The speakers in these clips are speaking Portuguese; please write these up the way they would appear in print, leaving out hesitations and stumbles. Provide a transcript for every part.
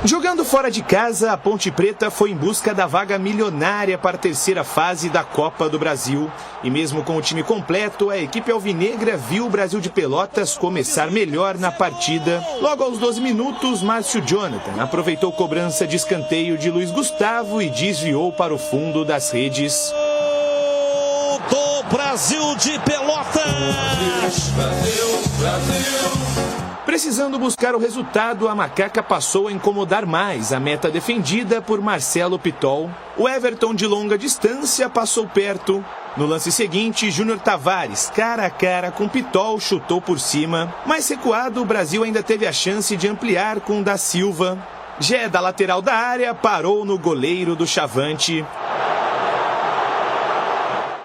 Jogando fora de casa, a Ponte Preta foi em busca da vaga milionária para a terceira fase da Copa do Brasil. E mesmo com o time completo, a equipe alvinegra viu o Brasil de Pelotas começar melhor na partida. Logo aos 12 minutos, Márcio Jonathan aproveitou cobrança de escanteio de Luiz Gustavo e desviou para o fundo das redes. Do Brasil de Pelotas! Brasil. Precisando buscar o resultado, a Macaca passou a incomodar mais a meta defendida por Marcelo Pitol. O Everton, de longa distância, passou perto. No lance seguinte, Júnior Tavares, cara a cara com Pitol, chutou por cima. Mais recuado, o Brasil ainda teve a chance de ampliar com Da Silva. Gé, da lateral da área, parou no goleiro do Chavante.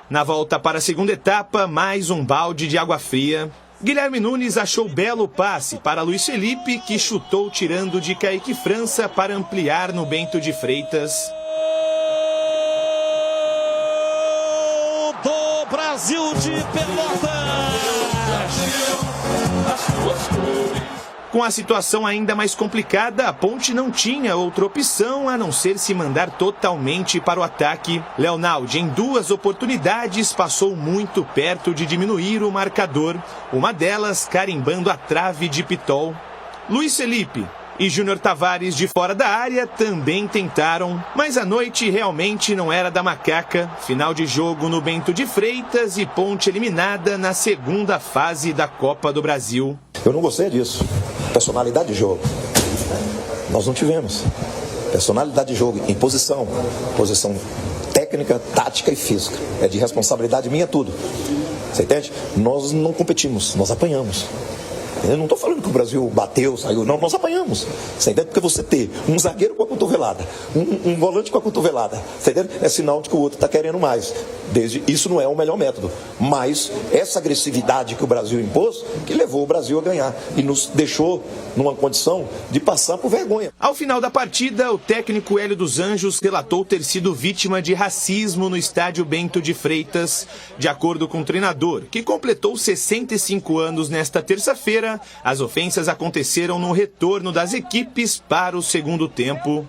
Na volta para a segunda etapa, mais um balde de água fria. Guilherme Nunes achou belo passe para Luiz Felipe, que chutou tirando de Kaique França para ampliar no Bento de Freitas. Do Brasil de Pelotas! Com a situação ainda mais complicada, a Ponte não tinha outra opção a não ser se mandar totalmente para o ataque. Leonaldi, em 2 oportunidades, passou muito perto de diminuir o marcador. Uma delas carimbando a trave de Pitol. Luiz Felipe e Júnior Tavares, de fora da área, também tentaram. Mas a noite realmente não era da Macaca. Final de jogo no Bento de Freitas e Ponte eliminada na segunda fase da Copa do Brasil. Eu não gostei disso. Personalidade de jogo. Nós não tivemos. Personalidade de jogo em posição técnica, tática e física. É de responsabilidade minha tudo. Você entende? Nós não competimos, nós apanhamos. Eu não estou falando que o Brasil bateu, saiu, não, nós apanhamos. Você entende? Porque você ter um zagueiro com a cotovelada, um volante com a cotovelada, você entende? É sinal de que o outro está querendo mais. Isso não é o melhor método. Mas essa agressividade que o Brasil impôs, que levou o Brasil a ganhar e nos deixou numa condição de passar por vergonha. Ao final da partida, o técnico Hélio dos Anjos relatou ter sido vítima de racismo no estádio Bento de Freitas. De acordo com o treinador, que completou 65 anos nesta terça-feira, as ofensas aconteceram no retorno das equipes para o segundo tempo.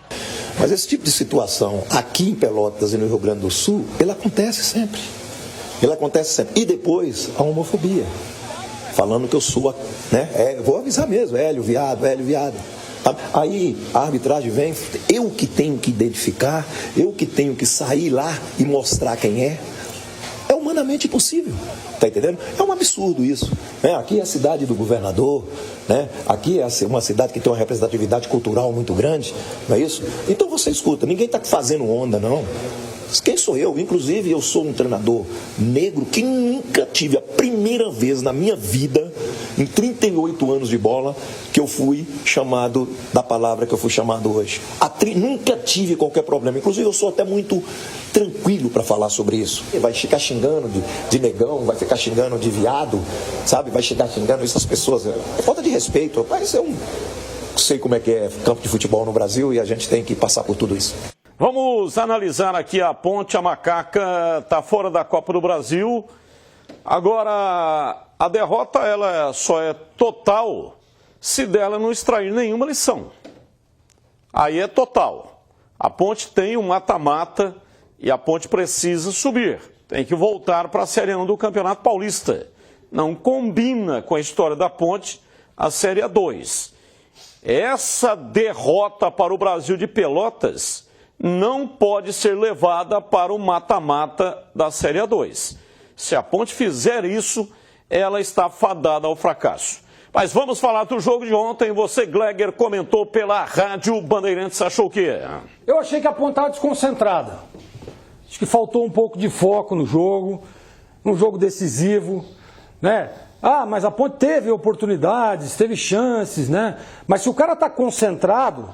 Mas esse tipo de situação aqui em Pelotas e no Rio Grande do Sul, ele acontece sempre. Ele acontece sempre. E depois a homofobia. Falando que eu sou, né? Vou avisar mesmo, Hélio viado. Aí a arbitragem vem, eu que tenho que identificar, eu que tenho que sair lá e mostrar quem é. É humanamente impossível, tá entendendo? É um absurdo isso. Né? Aqui é a cidade do governador, né? Aqui é uma cidade que tem uma representatividade cultural muito grande, não é isso? Então você escuta, ninguém está fazendo onda, não. Quem sou eu? Inclusive, eu sou um treinador negro que nunca tive, a primeira vez na minha vida, em 38 anos de bola, que eu fui chamado da palavra que eu fui chamado hoje. Nunca tive qualquer problema. Inclusive, eu sou até muito tranquilo para falar sobre isso. Vai ficar xingando de negão, vai ficar xingando de viado, sabe? Vai ficar xingando essas pessoas. É falta de respeito. Mas eu sei como é que é campo de futebol no Brasil e a gente tem que passar por tudo isso. Vamos analisar aqui a Ponte, a Macaca está fora da Copa do Brasil. Agora, a derrota ela só é total se dela não extrair nenhuma lição. Aí é total. A Ponte tem um mata-mata e a Ponte precisa subir. Tem que voltar para a Série 1 do Campeonato Paulista. Não combina com a história da Ponte a Série A2. Essa derrota para o Brasil de Pelotas não pode ser levada para o mata-mata da Série A2. Se a Ponte fizer isso, ela está fadada ao fracasso. Mas vamos falar do jogo de ontem. Você, Gleger, comentou pela Rádio Bandeirantes, achou o quê? Eu achei que a Ponte estava desconcentrada. Acho que faltou um pouco de foco no jogo, num jogo decisivo, né? Mas a Ponte teve oportunidades, teve chances, né? Mas se o cara está concentrado...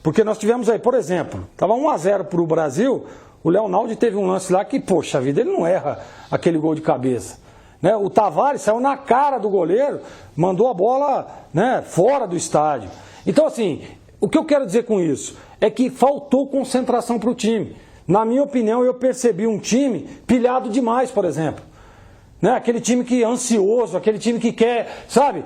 Porque nós tivemos aí, por exemplo, estava 1-0 para o Brasil, o Leonaldi teve um lance lá que, poxa vida, ele não erra aquele gol de cabeça. Né? O Tavares saiu na cara do goleiro, mandou a bola, né, fora do estádio. Então, assim, o que eu quero dizer com isso é que faltou concentração para o time. Na minha opinião, eu percebi um time pilhado demais, por exemplo. Né? Aquele time que é ansioso, aquele time que quer, sabe,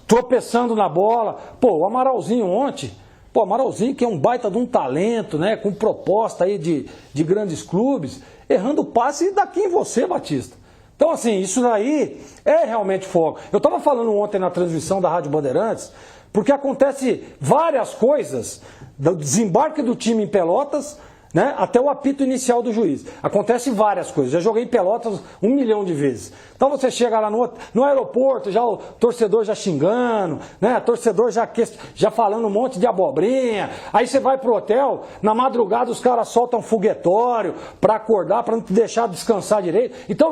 tropeçando na bola. Pô, o Amaralzinho ontem... Pô, Amaralzinho, que é um baita de um talento, né? Com proposta aí de grandes clubes, errando o passe daqui em você, Batista. Então, assim, isso daí é realmente foco. Eu estava falando ontem na transmissão da Rádio Bandeirantes, porque acontece várias coisas, do desembarque do time em Pelotas, né, até o apito inicial do juiz. Acontece várias coisas. Já joguei em Pelotas 1 milhão de vezes. Então você chega lá no aeroporto, já o torcedor já xingando, né, torcedor já falando um monte de abobrinha. Aí você vai pro hotel, na madrugada os caras soltam foguetório para acordar, para não te deixar descansar direito. Então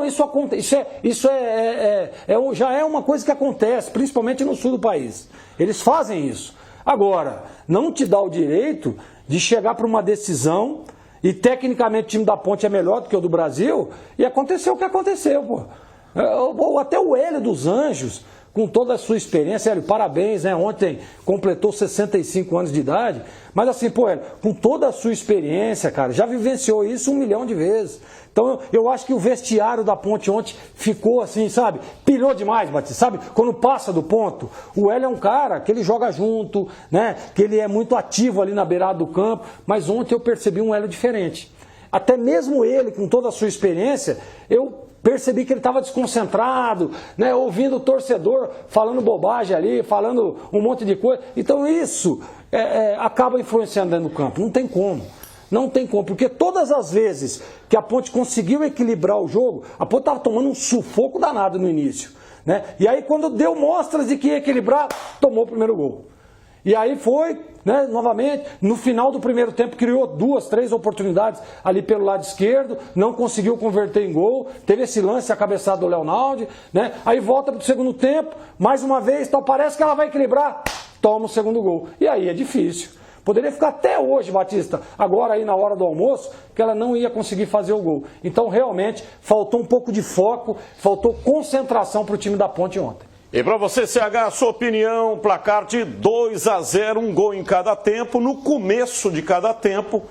já é uma coisa que acontece, principalmente no sul do país. Eles fazem isso. Agora, não te dá o direito de chegar para uma decisão e tecnicamente o time da Ponte é melhor do que o do Brasil e aconteceu o que aconteceu, pô. Até o Hélio dos Anjos, com toda a sua experiência, Hélio, parabéns, né? Ontem completou 65 anos de idade, mas assim, pô, Hélio, com toda a sua experiência, cara, já vivenciou isso 1 milhão de vezes. Então eu acho que o vestiário da Ponte ontem ficou assim, sabe? Pilhou demais, Batista, sabe? Quando passa do ponto, o Hélio é um cara que ele joga junto, né? Que ele é muito ativo ali na beirada do campo, mas ontem eu percebi um Hélio diferente. Até mesmo ele, com toda a sua experiência, eu percebi que ele estava desconcentrado, né? Ouvindo o torcedor falando bobagem ali, falando um monte de coisa. Então isso acaba influenciando dentro do campo, não tem como. Não tem como, porque todas as vezes que a Ponte conseguiu equilibrar o jogo, a Ponte estava tomando um sufoco danado no início, né? E aí quando deu mostras de que ia equilibrar, tomou o primeiro gol. E aí foi, né, novamente, no final do primeiro tempo criou 2, 3 oportunidades ali pelo lado esquerdo, não conseguiu converter em gol, teve esse lance, a cabeçada do Leonaldi, né? Aí volta para o segundo tempo, mais uma vez, então parece que ela vai equilibrar, toma o segundo gol. E aí é difícil. Poderia ficar até hoje, Batista, agora aí na hora do almoço, que ela não ia conseguir fazer o gol. Então, realmente, faltou um pouco de foco, faltou concentração para o time da Ponte ontem. E para você, CH, a sua opinião, placar de 2-0, um gol em cada tempo, no começo de cada tempo,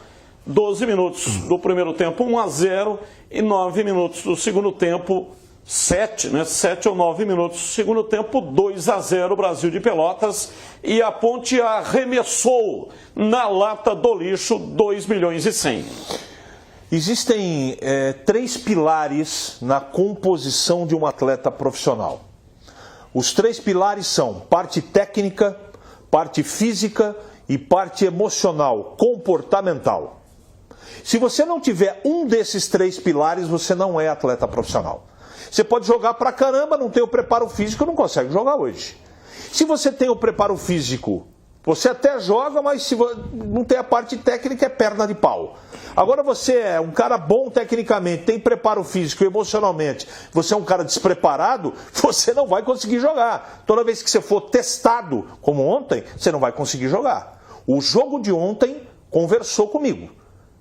12 minutos do primeiro tempo, 1-0, e 9 minutos do segundo tempo, 7 ou 9 minutos. Segundo tempo, 2-0, Brasil de Pelotas. E a Ponte arremessou na lata do lixo 2 milhões e 100. Existem 3 pilares na composição de um atleta profissional. Os 3 pilares são parte técnica, parte física e parte emocional, comportamental. Se você não tiver um desses 3 pilares, você não é atleta profissional. Você pode jogar pra caramba, não tem o preparo físico, não consegue jogar hoje. Se você tem o preparo físico, você até joga, mas se não tem a parte técnica, é perna de pau. Agora você é um cara bom tecnicamente, tem preparo físico e emocionalmente, você é um cara despreparado, você não vai conseguir jogar. Toda vez que você for testado, como ontem, você não vai conseguir jogar. O jogo de ontem conversou comigo.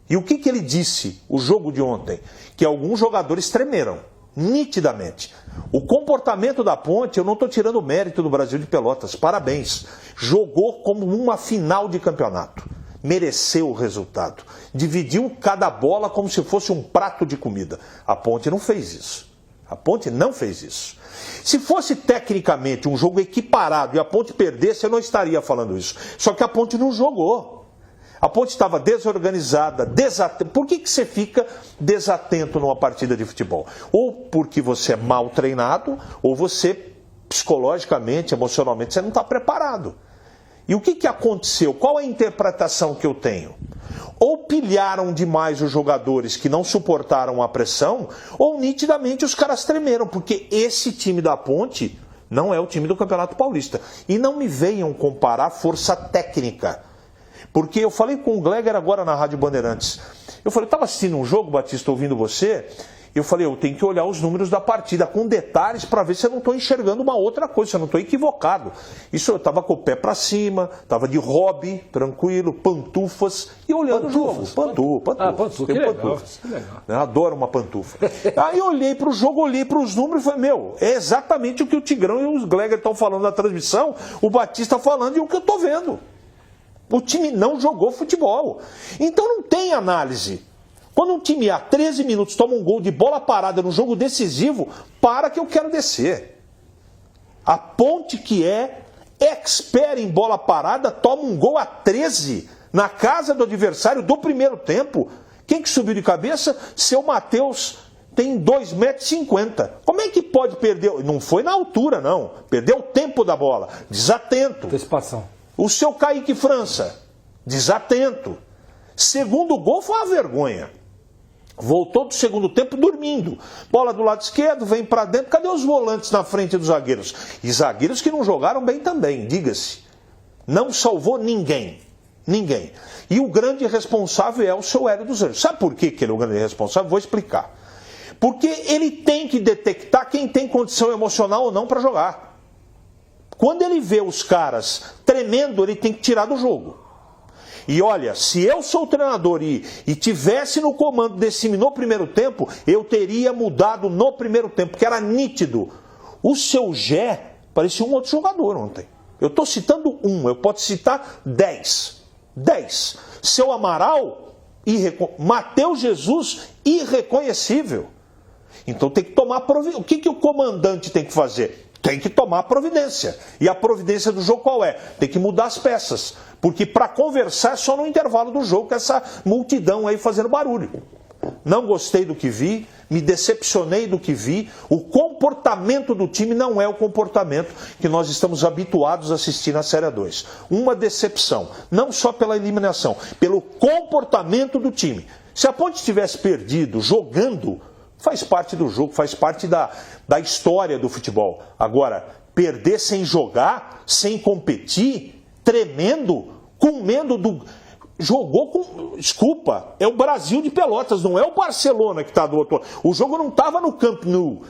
E o que ele disse, o jogo de ontem? Que alguns jogadores tremeram. Nitidamente. O comportamento da Ponte, eu não estou tirando o mérito do Brasil de Pelotas, parabéns. Jogou como uma final de campeonato. Mereceu o resultado. Dividiu cada bola como se fosse um prato de comida. A Ponte não fez isso. A Ponte não fez isso. Se fosse tecnicamente um jogo equiparado e a Ponte perdesse, eu não estaria falando isso. Só que a Ponte não jogou. A Ponte estava desorganizada, desatenta. Por que você fica desatento numa partida de futebol? Ou porque você é mal treinado, ou você, psicologicamente, emocionalmente, você não está preparado. E o que aconteceu? Qual a interpretação que eu tenho? Ou pilharam demais os jogadores que não suportaram a pressão, ou nitidamente os caras tremeram, porque esse time da Ponte não é o time do Campeonato Paulista. E não me venham comparar força técnica. Porque eu falei com o Gleger agora na Rádio Bandeirantes. Eu falei, estava assistindo um jogo, Batista, ouvindo você. Eu falei, eu tenho que olhar os números da partida com detalhes para ver se eu não estou enxergando uma outra coisa, se eu não estou equivocado. Isso eu estava com o pé para cima, estava de hobby, tranquilo, pantufas, e olhando o jogo. Pantufa. Que legal. Eu adoro uma pantufa. Aí eu olhei para o jogo, olhei para os números e falei, é exatamente o que o Tigrão e os Gleger estão falando na transmissão, o Batista falando e o que eu estou vendo. O time não jogou futebol. Então não tem análise. Quando um time há 13 minutos toma um gol de bola parada no jogo decisivo, para que eu quero descer. A Ponte que é expert em bola parada, toma um gol a 13 na casa do adversário do primeiro tempo. Quem que subiu de cabeça? Seu Matheus tem 2,50 m. Como é que pode perder? Não foi na altura, não. Perdeu o tempo da bola. Desatento. Antecipação. O seu Kaique França, desatento. Segundo gol foi uma vergonha. Voltou do segundo tempo dormindo. Bola do lado esquerdo, vem para dentro. Cadê os volantes na frente dos zagueiros? E zagueiros que não jogaram bem também, diga-se. Não salvou ninguém. Ninguém. E o grande responsável é o seu Hélio dos Anjos. Sabe por que ele é o grande responsável? Vou explicar. Porque ele tem que detectar quem tem condição emocional ou não para jogar. Quando ele vê os caras tremendo, ele tem que tirar do jogo. E olha, se eu sou o treinador e tivesse no comando desse time no primeiro tempo, eu teria mudado no primeiro tempo, porque era nítido. O seu Gé parecia um outro jogador ontem. Eu estou citando um, eu posso citar 10. 10. Seu Amaral, Matheus Jesus, irreconhecível. Então tem que tomar providência. O que o comandante tem que fazer? Tem que tomar providência. E a providência do jogo qual é? Tem que mudar as peças. Porque para conversar é só no intervalo do jogo, com essa multidão aí fazendo barulho. Não gostei do que vi, me decepcionei do que vi. O comportamento do time não é o comportamento que nós estamos habituados a assistir na Série A2. Uma decepção, não só pela eliminação, pelo comportamento do time. Se a Ponte tivesse perdido jogando, faz parte do jogo, faz parte da história do futebol. Agora, perder sem jogar, sem competir, tremendo, com medo do... Jogou com... Desculpa, é o Brasil de Pelotas, não é o Barcelona que está do outro lado. O jogo não estava no Camp Nou.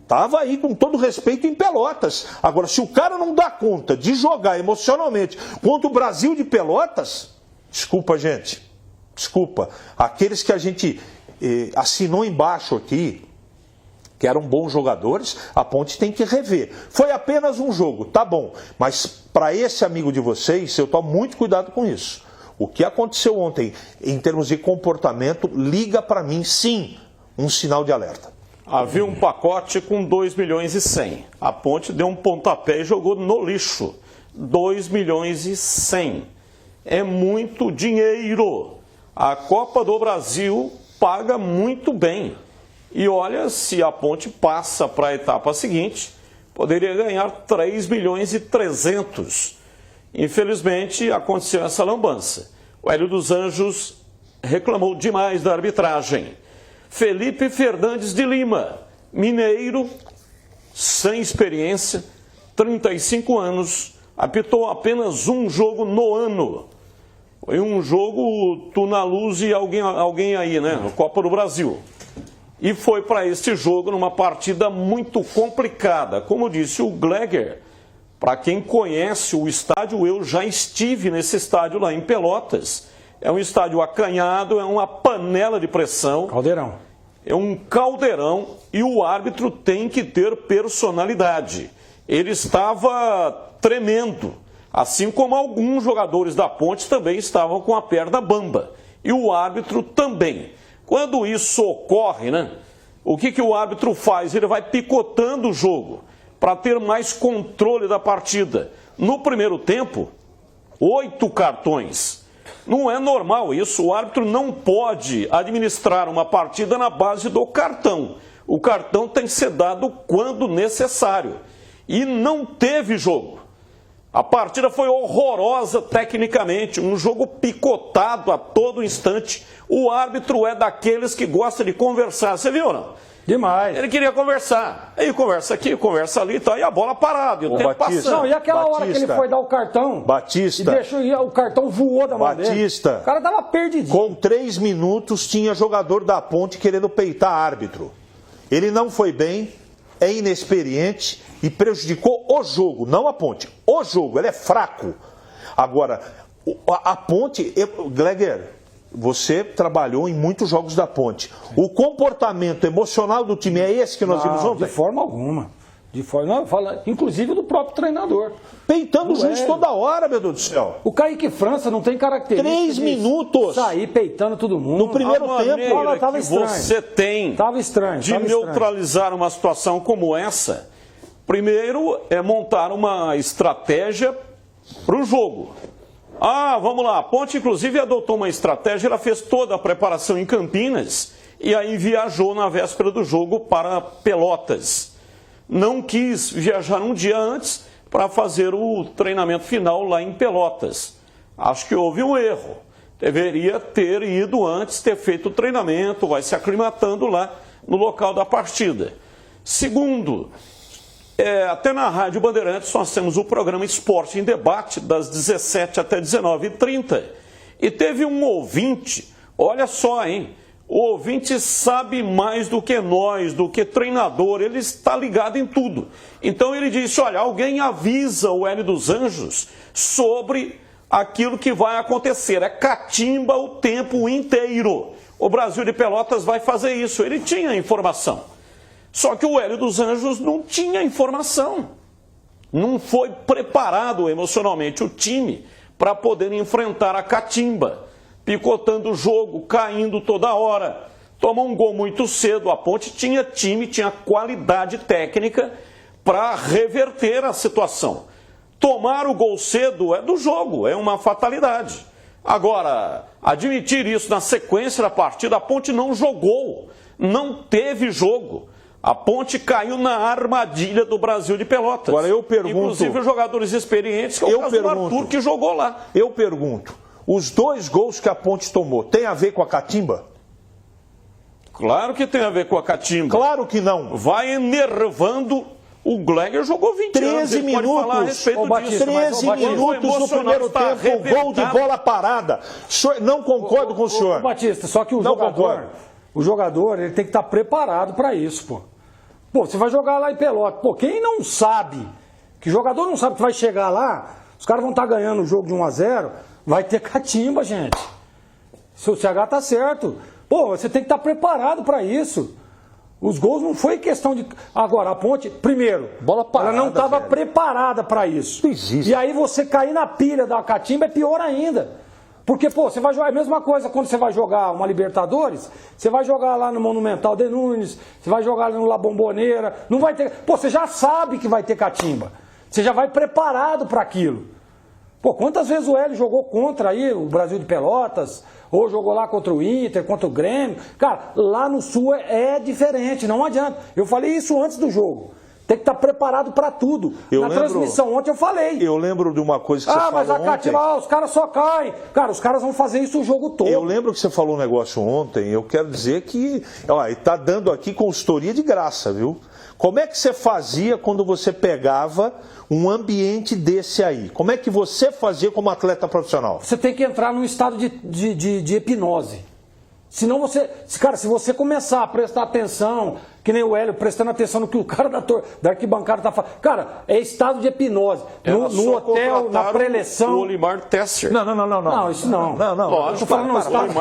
Estava aí, com todo respeito, em Pelotas. Agora, se o cara não dá conta de jogar emocionalmente contra o Brasil de Pelotas, desculpa, gente. Desculpa. Aqueles que a gente assinou embaixo aqui, que eram bons jogadores, a Ponte tem que rever. Foi apenas um jogo, tá bom. Mas para esse amigo de vocês, eu tomo muito cuidado com isso. O que aconteceu ontem, em termos de comportamento, liga para mim, sim, um sinal de alerta. Havia um pacote com 2 milhões e 100. A Ponte deu um pontapé e jogou no lixo. 2 milhões e 100. É muito dinheiro. A Copa do Brasil paga muito bem. E olha, se a Ponte passa para a etapa seguinte, poderia ganhar 3 milhões e 300. Infelizmente, aconteceu essa lambança. O Hélio dos Anjos reclamou demais da arbitragem. Felipe Fernandes de Lima, mineiro, sem experiência, 35 anos, apitou apenas um jogo no ano. Foi um jogo Tuna Luz e alguém aí, né? No Copa do Brasil. E foi para este jogo numa partida muito complicada. Como disse o Gleger, para quem conhece o estádio, eu já estive nesse estádio lá em Pelotas. É um estádio acanhado, é uma panela de pressão. Caldeirão. É um caldeirão e o árbitro tem que ter personalidade. Ele estava tremendo, assim como alguns jogadores da Ponte também estavam com a perna bamba. E o árbitro também. Quando isso ocorre, né? O que o árbitro faz? Ele vai picotando o jogo para ter mais controle da partida. No primeiro tempo, 8 cartões. Não é normal isso. O árbitro não pode administrar uma partida na base do cartão. O cartão tem que ser dado quando necessário. E não teve jogo. A partida foi horrorosa tecnicamente, um jogo picotado a todo instante. O árbitro é daqueles que gosta de conversar, você viu ou não? Demais. Ele queria conversar. Aí conversa aqui, conversa ali, tá aí a bola parada, e o tempo passando. Não, e aquela hora que ele foi dar o cartão, Batista, e deixou, e o cartão voou da mão dele. Batista, O cara tava perdidinho. Com 3 minutos tinha jogador da Ponte querendo peitar árbitro. Ele não foi bem, é inexperiente e prejudicou o jogo, não a Ponte. O jogo, ele é fraco. Agora, a Ponte, Gleger, você trabalhou em muitos jogos da Ponte. O comportamento emocional do time é esse que nós vimos ontem? De forma alguma. De forma, não, fala, inclusive do próprio treinador. Peitando o juiz toda hora, meu Deus do céu. O Kaique França não tem característica 3 minutos. Sair peitando todo mundo. No primeiro tempo, a tava que estranho. você tem Tava estranho, de tava neutralizar uma situação como essa Primeiro é montar uma estratégia para o jogo. Vamos lá, a Ponte inclusive adotou uma estratégia, ela fez toda a preparação em Campinas e aí viajou na véspera do jogo para Pelotas. Não quis viajar um dia antes para fazer o treinamento final lá em Pelotas. Acho que houve um erro. Deveria ter ido antes, ter feito o treinamento, vai se aclimatando lá no local da partida. Segundo, até na Rádio Bandeirantes nós temos o programa Esporte em Debate, das 17 até 19h30. E teve um ouvinte, olha só, hein? O ouvinte sabe mais do que nós, do que treinador, ele está ligado em tudo. Então ele disse, olha, alguém avisa o Hélio dos Anjos sobre aquilo que vai acontecer. É catimba o tempo inteiro. O Brasil de Pelotas vai fazer isso. Ele tinha informação. Só que o Hélio dos Anjos não tinha informação. Não foi preparado emocionalmente o time para poder enfrentar a catimba. Picotando o jogo, caindo toda hora. Tomou um gol muito cedo. A Ponte tinha time, tinha qualidade técnica para reverter a situação. Tomar o gol cedo é do jogo, é uma fatalidade. Agora, admitir isso na sequência da partida, a Ponte não jogou, não teve jogo. A Ponte caiu na armadilha do Brasil de Pelotas. Agora eu pergunto... Inclusive os jogadores experientes, que é o caso do Arthur, que jogou lá. Eu pergunto, os 2 gols que a Ponte tomou, tem a ver com a catimba? Claro que tem a ver com a catimba. Claro que não. Vai enervando... O Gleger jogou 20 anos, 13 minutos, pode falar a respeito disso. 13 minutos no primeiro tempo, gol de bola parada. Não concordo com o senhor. Batista, só que o jogador ele tem que estar preparado para isso, pô. Pô, você vai jogar lá em Pelotas. Pô, quem não sabe, que jogador não sabe que vai chegar lá, os caras vão estar ganhando o jogo de 1-0, vai ter catimba, gente. Se o CH tá certo. Pô, você tem que estar preparado para isso. Os gols não foi questão de... Agora, a Ponte, primeiro, bola parada, ela não estava preparada para isso. Não existe. E aí você cair na pilha da catimba é pior ainda. Porque, pô, você vai jogar... É a mesma coisa quando você vai jogar uma Libertadores, você vai jogar lá no Monumental de Nunes, você vai jogar no La Bombonera, não vai ter... Pô, você já sabe que vai ter catimba. Você já vai preparado para aquilo. Pô, quantas vezes o Hélio jogou contra aí o Brasil de Pelotas... Ou jogou lá contra o Inter, contra o Grêmio. Cara, lá no Sul é diferente, não adianta. Eu falei isso antes do jogo. Tem que estar preparado para tudo. Transmissão ontem eu falei. Eu lembro de uma coisa que você falou mas a catimba, os caras só caem. Cara, os caras vão fazer isso o jogo todo. Eu lembro que você falou um negócio ontem, eu quero dizer que... está dando aqui consultoria de graça, viu? Como é que você fazia quando você pegava um ambiente desse aí? Como é que você fazia como atleta profissional? Você tem que entrar num estado de hipnose. Senão você... Cara, se você começar a prestar atenção, que nem o Hélio, prestando atenção no que o cara da arquibancada tá falando. Cara, é estado de hipnose. No hotel, na pré-eleição... O Olimar Tesser. Não. Não, isso não. Não. Eu tô falando no estado...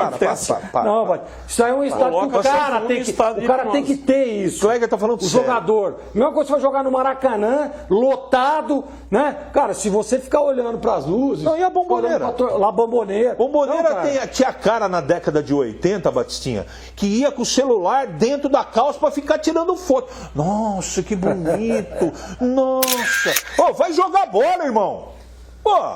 Não, isso aí é um estado que o cara tem que ter isso. O Gleger tá falando sério. O jogador. Mesma coisa, você vai jogar no Maracanã, lotado, né? Cara, se você ficar olhando pras luzes... Não, e a Bombonera? Lá, Bombonera. Bombonera tinha cara na década de 80, Batistinha, que ia com o celular dentro da calça pra ficar tirando foto. Nossa, que bonito. Nossa. Vai jogar bola, irmão. Pô.